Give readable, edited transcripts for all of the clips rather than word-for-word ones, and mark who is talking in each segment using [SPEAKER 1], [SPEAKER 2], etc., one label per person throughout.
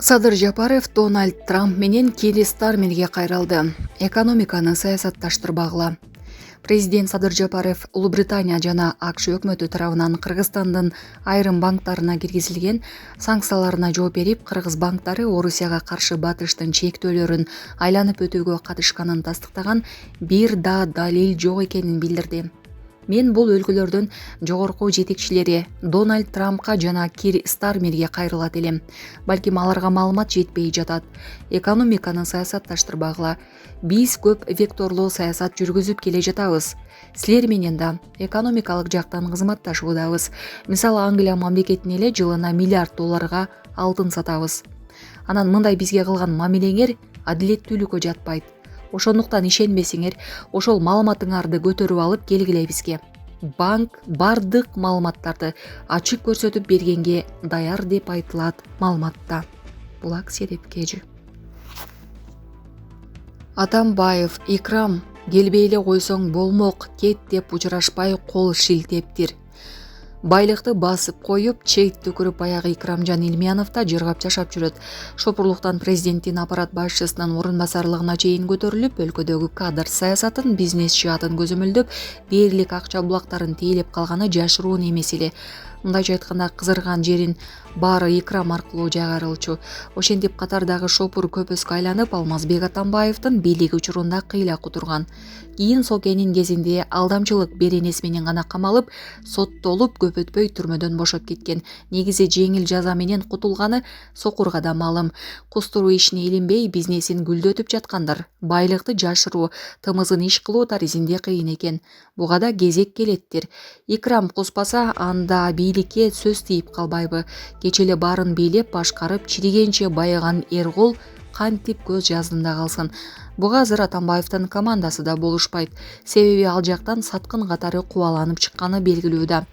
[SPEAKER 1] Садыр Жапаров Дональд Трамп менен Кири Стармерге кайрылды. Экономиканы саясатташтырбагыла. Президент Садыр Жапаров Улуу Британия жана АКШ өкмөтү тарабынан Кыргызстандын айрым банктарына киргизилген санкцияларына жооп берип, кыргыз банктары Орусияга каршы батыштын чектөөлөрүн айланып өтүүгө катышканын тастыктаган бир да далил жок экенин билдирди. Мен бул өлкөлөрдүн жогорку жетекчилери Дональд Трампка жана Кир Стармерге кайрылат элем. Балким аларга маалымат жетпей жатат. Экономиканы саясатташтырбагыла. Биз көп векторлуу саясат жүргүзүп келе жатабыз. Силер менен да экономикалык жактан кызматташуудабыз. Мисалы, Англия мамлекетине эле жылына $1 миллиард алтын сатабыз. Анан мындай бизге кылган мамилеңер адилеттүүлүккө жатпайт. Ошондуктан ишенбесеңер, ошол маалыматыңарды көтөрүп алып келгиле бизге. Банк бардык маалыматтарды ачык көрсөтүп бергенге даяр деп айтылат маалыматта. Булак Серепкежи. Атамбаев: Икрам, келбей эле койсоң болмок, кет деп учурашпай кол шилтептир. Байлыкты басып коюп, чейт түкүрүп баягы Икрамжан Илмияновда жыргап жашап жүрөт. Шопурлуктан президенттин аппарат башчысынын орун басарлыгына чейин көтөрүлүп, өлкөдөгү кадр саясатын, бизнес жаатын көзөмөлдөп, дээрлик акча булактарын тейлеп калганы жашыруун эмес эле. Мындайча айтканда, кызырган жерин баары Икрам аркылуу жайгарылчу. Ошентип катардагы шопур көпөскө айланып, Алмазбек Атамбаевдин бийлиги учурунда кыйла кутурган. Кийин Сокенин кезинде алдамчылык беренеси менен гана камалып, соттолуп, көп өтпөй түрмөдөн бошоп кеткен. Негизи жеңил жаза менен кутулганы сокурга да маалым. Кустуруу ишине илинбей, бизнесин гүлдөтүп жаткандар. Байлыкты жашыруу, тымызын иш кылуу таризинде кыйын экен. Буга да кезек келеттир. Икрам куспаса, анда бийликке сөз тийип калбайбы? Кече эле баарын бийлеп, башкарып, чиригенче байыган Эргул кантип көз жаздында калсын. Буга азыр Атамбаевдин командасы да болушпайт. Себеби ал жактан саткын катары кубаланып чыкканы белгилүү да.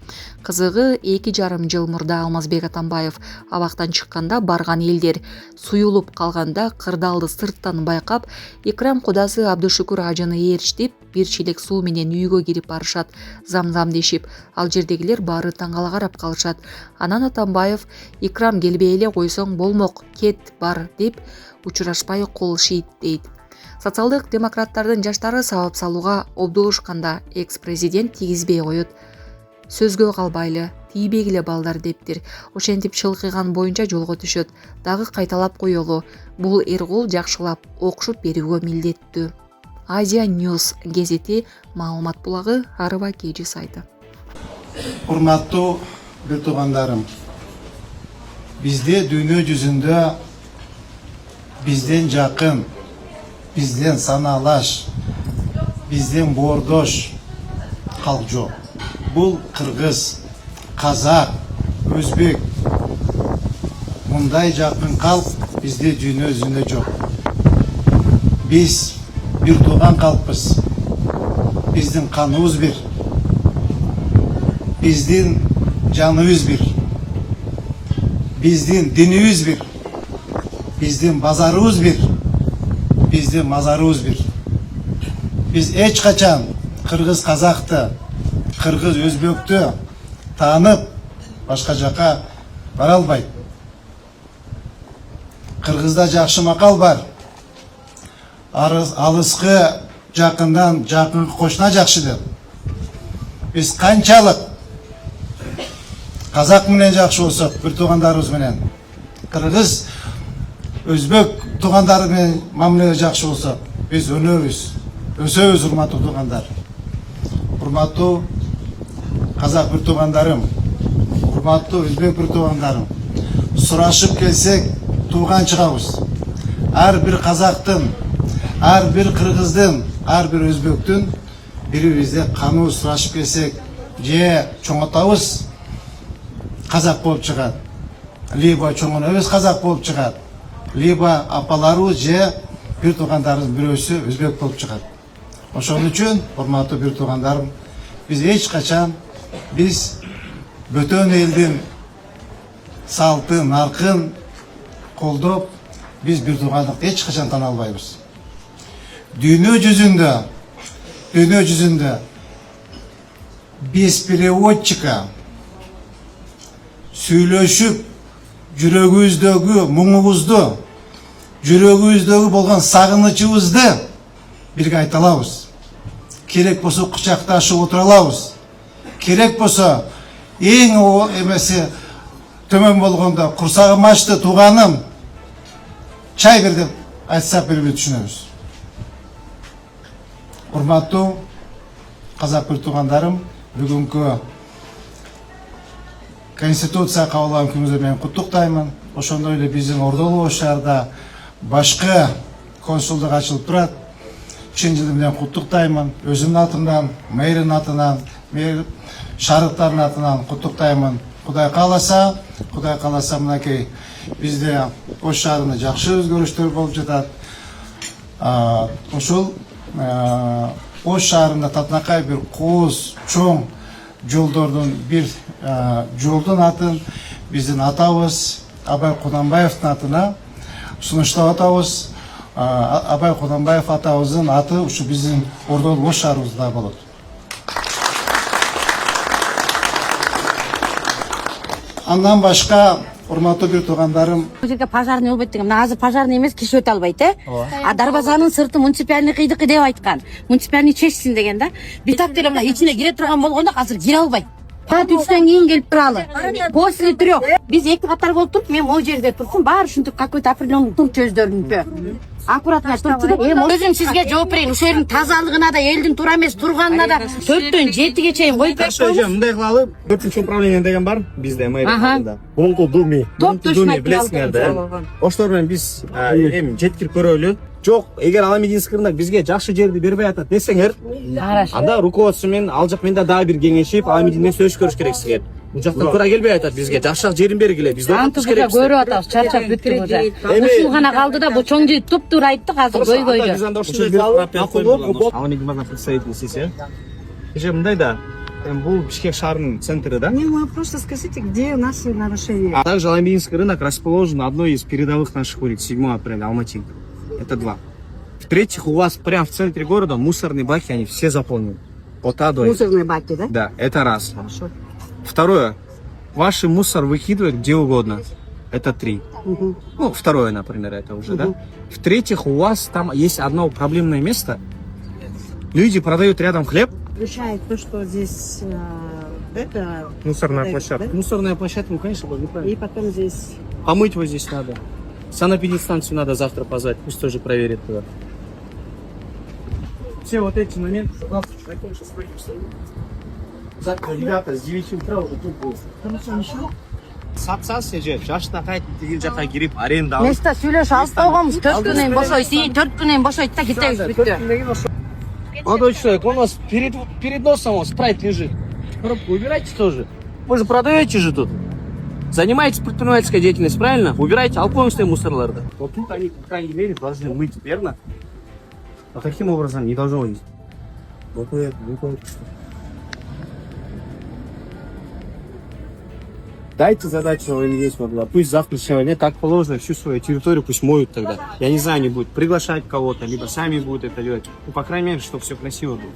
[SPEAKER 1] Кызыгы, 2,5 жыл мурда Алмазбек Атамбаев абактан чыкканда, барган элдер суюлуп калганда, кырдаалды сырттан байкап, Икрам кудасы Абдушукур ажыны ээрчитип, бир чилек суу менен үйгө кирип барышат, зам-зам дешип. Ал жердегилер баары таң кала карап калышат. Анан Атамбаев: Икрам, келбей эле койсоң болмок, кет бар деп учурашпай кол шийт дейт. Социалдык демократтардын жаштары сабап салууга обдолушканда экс-президент тийгизбей коет. Сөзгө калбайлы, тийбегиле балдар дептир. Ошентип чылкыган боюнча жолго түшөт. Дагы кайталап коелу. Бул Эргул жакшылап окушуп берүүгө милдеттүү. Азия Ньюс газети маалымат булагы, Арыба Кежи сайты.
[SPEAKER 2] Урматтуу бир туугандарым, бизде дүйнө жүзүндө бизден жакын, бизден санаалаш, бизден боордош калк жок. Бул кыргыз, казак, өзбек, мындай жакын калк бизде дүйнө жүзүндө жок. Биз бир тууган калкпыз. Биздин каныбыз бир. Биздин жаныбыз бир. Биздин динибиз бир. Биздин базарыбыз бир. Биздин мазарыбыз бир. Биз эч качан кыргыз казакты, кыргыз өзбөктү таанып, башка жака бара албайт. Кыргызда жакшы макал бар. Алыскы жакындан жакынкы кошуна жакшы деп. Биз канчалык казак менен жакшы болсок, бир туугандарыбыз менен, кыргыз, өзбек туугандары менен мамиле жакшы болсок, биз өнөбүз, өсөбүз, урматтуу туугандар. Урматтуу казак бир туугандарым, урматтуу өзбек бир туугандарым, сурашып келсек тууган чыгабыз. Ар бир казактын, ар бир кыргыздын, ар бир өзбектүн бири-бирибизде каныбыз сурашып келсек, же чоңотабыз казак болуп чыгат, либо чоңойбуз казак болуп чыгат, либо апаларыбыз же бир туугандарыбыздын бирөөсү өзбек болуп чыгат. Ошон үчүн, урматтуу бир туугандарым, биз эч качан бөтөн элдин салтын, наркын колдоп, биз бир туугандыкты эч качан тана албайбыз. Дүйнө жүзүндө без переводчика сүйлөшүп жүрөгүбүздөгү муңубузду, жүрөгүбүздөгү болгон сагынычыбызды бирге айта алабыз. Керек болсо кучакташып отура алабыз. Керек болсо эң эмеси төмөн болгондо курсагым ачты тууганым, чай бер деп айтсак бир түшүнөбүз. Урматтуу казак бир туугандарым, бүгүнкү Конституция кабыл алган күнүңүздү мен куттуктаймын. Ошондой эле биздин Ордолуу Ош шаарда башкы консулдук ачылып турат. Чын жылы менен куттуктаймын. Өзүмдүн атымдан, мэриянын атынан, мэр шаардыктардын атынан куттуктаймын. Кудай кааласа мынакей бизде Ош шаарында жакшы өзгөрүштөр болуп жатат. Ошол Ош шаарында татынакай бир кооз чоң жолдордун бир жолдун атын биздин атабыз Абай Кунанбаевдин атына сунуштап атабыз. Абай Кунанбаев атабыздын аты ушу биздин Ордолуу Ош шаарыбызда болот. Андан башка урматтуу бир туугандарым,
[SPEAKER 3] Бул жерге пожарный болбойт деген. Мына азыр пожарный эмес, киши өтө албайт, А дарбазанын сырты муниципальный кыйдыкы деп айткан. Муниципальный чечсин деген да. Битап деле мына ичине кире турган болгондо азыр кире албайт. Саат 3төн кийин келип туралы. После 3. Биз эки катар болуп туруп, мен могу жерде турсум, баары ушинтип какой-то определенный пункт өздөрүнүкү. Аккуратно турчу деп, өзүм сизге жооп берейин. Ушул жердин тазалыгына да, элдин туура эмес турганына да 4төн 7ге чейин коюп берсеңиз.
[SPEAKER 4] Мындай кылалы, 4-чү управление деген бар бизде мэрия. Бул Думи. Думи билесиңер да. Оштор менен биз эми жеткирип көрөлү. Жок, эгер Аламединскийда бизге жакшы жерди бербей атат десеңер, анда руководство менен ал жак менен дагы бир кеңешип, Аламедин менен сөз көрүш керексиңер. Бул жактан туура келбей атат бизге, жакшы жерин бергиле. Биз
[SPEAKER 3] Антып көрүп атабыз, чарчап бүттүк уже. Ушул гана калды да, бул чоң жер туп-туура айттык, азыр көйгөйдү.
[SPEAKER 4] Биз анда ушул жерди Аламедин базар представитель сисе. Кеше мындай да, бул Бишкек шаарынын центри да.
[SPEAKER 5] Мне просто скажите, где наши нарушения?
[SPEAKER 4] А также Аламединский рынок расположен на одной из передовых наших улиц, 7 апреля, Алматы. Это 2. В-третьих, у вас прямо в центре города мусорные баки, они все заполнены. Под водой.
[SPEAKER 5] Мусорные баки, да?
[SPEAKER 4] Да, это раз.
[SPEAKER 5] Хорошо.
[SPEAKER 4] Второе. Ваши мусор выкидывают где угодно. Это 3. Ну, второе, например, это уже, да? В-третьих, у вас там есть одно проблемное место. Люди продают рядом хлеб.
[SPEAKER 5] Решает то, что здесь это...
[SPEAKER 4] Мусорная площадка.
[SPEAKER 5] Да?
[SPEAKER 4] Мусорная площадка, ну, конечно, неправильно.
[SPEAKER 5] И потом здесь...
[SPEAKER 4] Помыть вот здесь надо. Санэпидстанцию надо завтра позвать, пусть тоже проверит туда. Все вот эти моменты, завтра завтра ребята с 9 утра уже тут будут. Сатсасы же, жашта кайтып тигил жака кирип аренда алып.
[SPEAKER 3] Места сүйлөшүп алып койгонбуз, 4 күнөн бошойт, 4 күнөн бошойт да кетебиз бүттү.
[SPEAKER 4] Молодой человек, у нас перед носом вот спрайт лежит. Коробку убирайте тоже. Вы же продаете же тут. Занимаетесь предпринимательской деятельностью, правильно? Убирайте алкогольные мусорларды. Вот тут они, по крайней мере, должны мыть, верно? А таким образом не должно быть. Вот это. Дайте задачу есть могла. Пусть завтра сегодня как положено всю свою территорию пусть моют тогда. Я не знаю, они будут приглашать кого-то, либо сами будут это делать. Ну, по крайней мере, чтобы все красиво было.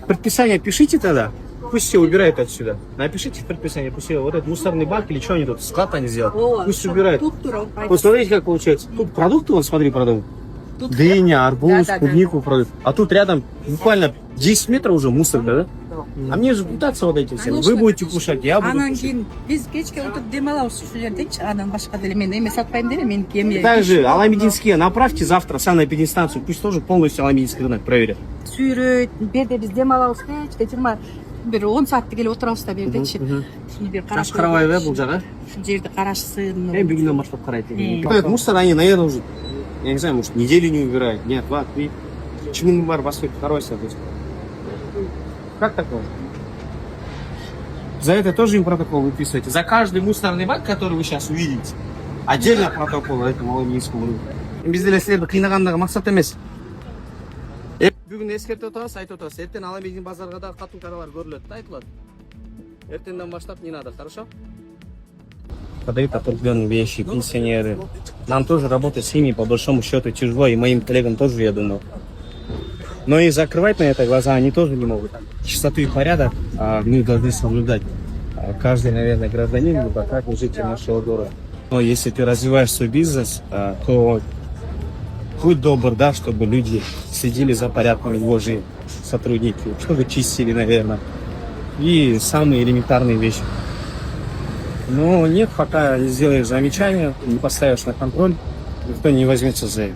[SPEAKER 4] Предписание пишите тогда. Пусть все убирают отсюда. Напишите в предписание, пусть вот этот мусорный бак или что они тут, склад они сделают. Пусть убирают. Вот смотрите, как получается. Тут продукты, вон, смотри, продают. Дыня, арбуз, клубнику продают. А тут рядом буквально 10 метров уже мусор, да? А мне же пытаться вот этим всем. Вы будете кушать, я буду
[SPEAKER 6] Анан
[SPEAKER 4] кушать.
[SPEAKER 6] кийин биз кечке отуруп дем алабыз ушул жердечи, анан башка деле мен эме сатпайм деле, мен кемие.
[SPEAKER 4] Также Аламединские направьте завтра санэпидстанцию, пусть тоже полностью Аламединский рынок проверят.
[SPEAKER 6] Сүйрөйт, берде биз дем алабыз кечке 20 бир 10 саатты келип отурабыз да бердечи. Бир
[SPEAKER 4] Жаш карабайбы бул жагы?
[SPEAKER 6] Ушул жерди карашсын.
[SPEAKER 4] Бүгүнөн баштап карайт. Этот мусор они, наверное, уже, я не знаю, может, неделю не убирают. Нет, 2, 3. Чему бар баскет второй садись. Как такое? За это тоже им протокол выписываете. За каждый мусорный бак, который вы сейчас увидите, отдельно протокол этому Аламединскому рынку. Бізде силерди кыйнагандагы максат эмес. Бүгүн эскертип атабыз, айтып атабыз. Эртең Аламедин базарга да катуу каралар көрүлөт да айтылат. Эртеңден баштап не надо, хорошо? Подают определенные вещи, пенсионеры. Нам тоже работать с ними, по большому счету, тяжело, и моим коллегам тоже, я думаю. Но и закрывать на это глаза они тоже не могут. Чистоту и порядок мы должны соблюдать. каждый, наверное, гражданин, либо каждый житель нашего города. Но если ты развиваешь свой бизнес, то будь добр, да, чтобы люди следили за порядком его жизни, сотрудники, чтобы чистили, наверное. И самые элементарные вещи. Но нет, пока не сделаешь замечания, не поставишь на контроль, никто не возьмется за это.